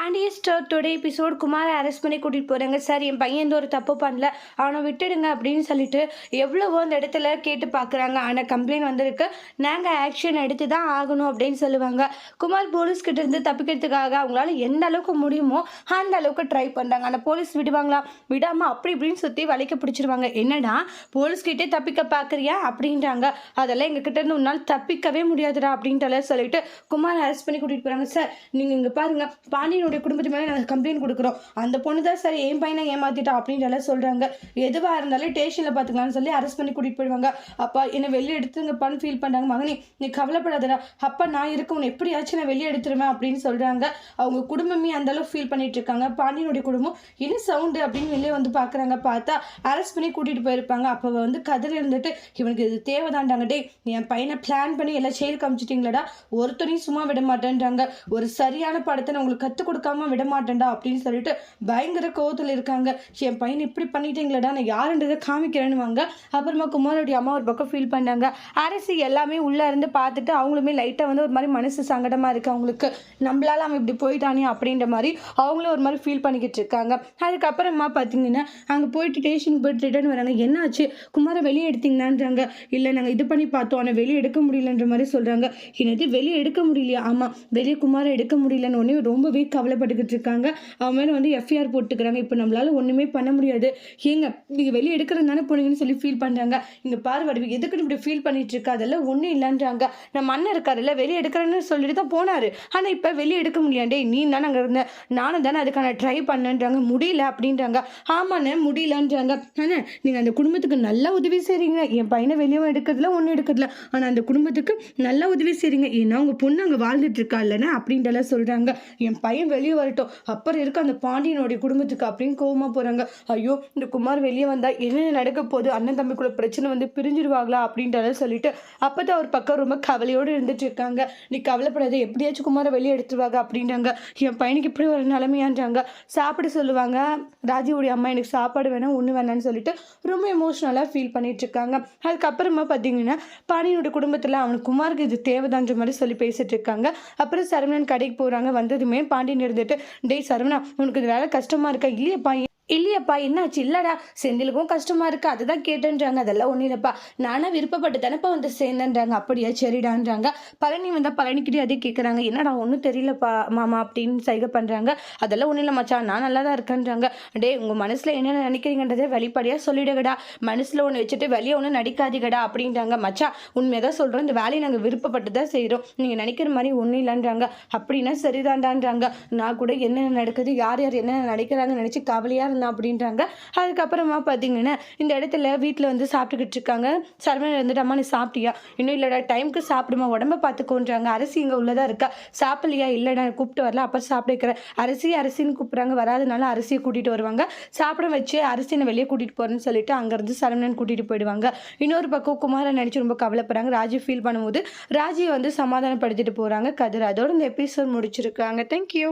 Pandya store today episode குமாரை arrest பண்ணி கூட்டிட்டு போறாங்க. சார் என் பையன் எந்த ஒரு தப்பு பண்ணல, அவனை விட்டுடுங்க அப்படின்னு சொல்லிட்டு எவ்வளவோ அந்த இடத்துல கேட்டு பார்க்குறாங்க. ஆனால் கம்ப்ளைண்ட் வந்திருக்கு, நாங்கள் ஆக்ஷன் எடுத்து தான் ஆகணும் அப்படின்னு சொல்லுவாங்க. குமார் போலீஸ் கிட்ட இருந்து தப்பிக்கிறதுக்காக அவங்களால எந்த அளவுக்கு முடியுமோ அந்த அளவுக்கு ட்ரை பண்ணுறாங்க. ஆனால் போலீஸ் விடுவாங்களா? விடாமல் அப்படி இப்படின்னு சுற்றி வளைக்க பிடிச்சிருவாங்க. என்னடா போலீஸ்கிட்டே தப்பிக்க பார்க்குறியா அப்படின்றாங்க. அதெல்லாம் எங்ககிட்ட இருந்து ஒரு நாள் தப்பிக்கவே முடியாதுடா அப்படின்ட்டு சொல்லிட்டு குமார் அரெஸ்ட் பண்ணி கூட்டிகிட்டு போகிறாங்க. சார் நீங்கள் இங்கே பாருங்க, பாண்டியனுடைய குடும்பத்து மேலே நாங்கள் கம்ப்ளைண்ட் கொடுக்குறோம், அந்த பொண்ணு தான் சார் என் பையனை ஏமாத்திட்டா அப்படின்ற சொல்கிறாங்க. எதுவாக இருந்தாலும் ஸ்டேஷனில் பார்த்துக்கலாம்னு சொல்லி அரெஸ்ட் பண்ணி கூட்டிகிட்டு போயிடுவாங்க. அப்பா என்னை வெளியே எடுத்துங்கப்பான்னு ஃபீல் பண்ணுறாங்க. மகனே நீ கவலைப்படாதடா, அப்பா நான் இருக்க உன்னை எப்படியாச்சும் நான் வெளியே எடுத்துருவேன் அப்படின்னு சொல்கிறாங்க. அவங்க குடும்பமே அந்தளவு ஃபீல் பண்ணிட்டு இருக்காங்க. பாண்டியனுடைய குடும்பம் என்ன சவுண்டு அப்படின்னு வெளியே வந்து பார்க்குறாங்க. பார்த்தா அரெஸ்ட் பண்ணி கூட்டிகிட்டு போயிருப்பாங்க. அப்போ வந்து கதில் இருந்துட்டு இவனுக்கு இது தேவைதான்டாங்க, டே என் பையனை பிளான் பண்ணி எல்லாம் செயல் காமிச்சிட்டிங்களடா, ஒருத்தரையும் சும்மா விட மாட்டேன்றாங்க, ஒரு சரியான படத்தை நான் உங்களுக்கு கற்றுக் கொடுக்காம விட மாட்டேன்டா அப்படின்னு சொல்லிட்டு பயங்கர கோவத்தில் இருக்காங்க. என் பையன் இப்படி பண்ணிட்டீங்களடா, நான் யாருன்றதை காமிக்கிறேன்னு வாங்க. அப்புறமா குமாரோடைய அம்மா ஒரு பக்கம் ஃபீல் பண்ணாங்க. அரசி எல்லாமே உள்ளே இருந்து பார்த்துட்டு அவங்களுமே லைட்டாக வந்து ஒரு மாதிரி மனசு சங்கடமாக இருக்குது அவங்களுக்கு, நம்மளால அவன் இப்படி போயிட்டானே அப்படின்ற மாதிரி அவங்களும் ஒரு மாதிரி ஃபீல் பண்ணிக்கிட்டு இருக்காங்க. அதுக்கப்புறமா பார்த்தீங்கன்னா அங்கே போயிட்டு ஸ்டேஷனுக்கு போயிட்டு ரிட்டர்ன் வராங்க. என்னாச்சு குமாரை வெளியே எடுத்தீங்களான்றாங்க. இல்லை நாங்கள் இது பண்ணி பார்த்தோம், ஆனால் வெளியே எடுக்க முடியலன்ற மாதிரி சொல்கிறாங்க. என்னது வெளியே எடுக்க முடியலையா? ஆமாம், வெளியே குமாரை எடுக்க முடியலன்னு ஒன்று ரொம்பவே கவலைப்பட்டுக்கிட்டு இருக்காங்க. அவன் மேலே வந்து எஃப்ஐஆர் போட்டுக்கிறாங்க. இப்போ நம்மளால ஒன்றுமே பண்ண முடியாது. ஏங்க நீங்கள் வெளியே எடுக்கிறது தானே போனீங்கன்னு சொல்லி ஃபீல் பண்ணுறாங்க. இங்கே பார்வடி எதுக்குன்னு இப்படி ஃபீல் பண்ணிட்டு இருக்கா, அதெல்லாம் ஒன்றும் இல்லைன்றாங்க. நம்ம அண்ணன் இருக்காருல்ல, வெளியே எடுக்கிறேன்னு சொல்லிட்டு தான் போனார், ஆனால் இப்போ வெளியே எடுக்க முடியாண்டே, நீ தானே அங்கே இருந்தேன், நானும் தானே அதுக்கான ட்ரை பண்ணேன்றாங்க. முடியல அப்படின்றாங்க. ஆமாண்ணே முடியலன்றாங்க. ஆனால் நீங்கள் அந்த குடும்பத்துக்கு நல்லா உதவி செய்கிறீங்க, என் பையனை வெளியே எடுக்கிறதுல ஒன்றும் எடுக்கிறதுல, ஆனால் அந்த குடும்பத்துக்கு நல்லா உதவி செய்கிறீங்க, ஏன்னா உங்கள் பொண்ணு அங்கே வாழ்ந்துட்டு இருக்கா இல்லைன்னா அப்படின்ட்டு சொல்கிறாங்க. என் பையன் வெளியே வரட்டும், அப்புறம் இருக்க அந்த பாண்டியனுடைய குடும்பத்துக்கு அப்படின்னு கோவமா போறாங்க. ஐயோ இந்த குமார் வெளியே வந்தா என்ன நடக்க போகுது, அண்ணன் தம்பிக்குள்ள பிரச்சனை வந்து பிரிஞ்சிருவாங்களா அப்படின்றத சொல்லிட்டு அப்பதான் ஒரு பக்கம் ரொம்ப கவலையோடு இருந்துட்டு இருக்காங்க. நீ கவலைப்படாத, எப்படியாச்சும் குமாரை வெளியே எடுத்துருவாங்க அப்படின்றாங்க. என் பையனுக்கு இப்படி ஒரு நிலைமையான்றாங்க. சாப்பிட சொல்லுவாங்க. ராஜியோடைய அம்மா எனக்கு சாப்பாடு வேணாம் ஒன்று வேணான்னு சொல்லிட்டு ரொம்ப எமோஷ்னலாக ஃபீல் பண்ணிட்டு இருக்காங்க. அதுக்கப்புறமா பார்த்தீங்கன்னா பாண்டியனுடைய குடும்பத்தில் அவனுக்கு குமாருக்கு இது தேவைதான்ற மாதிரி சொல்லி பேசிட்டு இருக்காங்க. அப்புறம் சரவணன் கடைக்கு போகிறாங்க. வந்ததுமே பாண்டியன் இருந்துட்டு, டேய் சரவணா உனக்கு இது வேலை கஷ்டமா இருக்கா? இல்லையப்பா என்னாச்சு? இல்லைடா செந்திலுக்கும் கஷ்டமாக இருக்குது, அதுதான் கேட்டேன்றாங்க. அதெல்லாம் ஒன்றும் இல்லைப்பா, நானாக விருப்பப்பட்டு தானேப்பா வந்து சேர்ந்தேன்றாங்க. அப்படியா சரிடான்றாங்க. பழனி வந்தால் பழனிக்கிட்டே அதே கேட்குறாங்க. என்னடா ஒன்றும் தெரியலப்பா மாமா அப்படின்னு சைகை பண்ணுறாங்க. அதெல்லாம் ஒன்றும் இல்லை மச்சான், நான் நல்லா தான் இருக்கேன்றாங்க. டே உங்கள் மனசில் என்னென்ன நினைக்கிறீங்கன்றதே வெளிப்படையாக சொல்லிடுங்கடா, மனசில் ஒன்று வச்சுட்டு வெளியே ஒன்று நடிக்காதீங்கடா அப்படின்றாங்க. மச்சான் உண்மையாக தான் சொல்கிறோம், இந்த வேலையை நாங்கள் விருப்பப்பட்டு தான் செய்கிறோம், நீங்கள் நினைக்கிற மாதிரி ஒன்றும் இல்லைன்றாங்க. அப்படின்னா சரிதான்டான்றாங்க. நான் கூட என்னென்ன நடக்குது, யார் யார் என்னென்ன நினைக்கிறாங்கன்னு நினச்சி கவலையாக அப்படின்றாங்க. அதுக்கப்புறமா பார்த்தீங்கன்னா இந்த இடத்துல வீட்டில் வந்து சாப்பிட்டுக்கிட்டு இருக்காங்க. சரவணன் இருந்துட்டு, அம்மா நீ சாப்பிட்டியா? இன்னும் இல்லைடா, டைமுக்கு சாப்பிடுமா, உடம்ப பார்த்துக்கோன்றாங்க. அரிசி இங்கே உள்ளதா இருக்கா, சாப்பிடலையா? இல்லைடா கூப்பிட்டு வரல, அப்போ சாப்பிட வைக்கிறேன். அரிசின்னு கூப்பிட்றாங்க, வராதனால அரிசியை கூட்டிகிட்டு வருவாங்க. சாப்பிட வச்சு அரிசியை வெளியே கூட்டிகிட்டு போகிறேன்னு சொல்லிட்டு அங்கேருந்து சரவணன் கூட்டிகிட்டு போயிடுவாங்க. இன்னொரு பக்கம் குமாரை நினச்சி ரொம்ப கவலைப்படுறாங்க. ராஜி ஃபீல் பண்ணும்போது ராஜியை வந்து சமாதானப்படுத்திட்டு போகிறாங்க கதிர். அதோட இந்த எபிசோட் முடிச்சிருக்காங்க. தேங்க்யூ.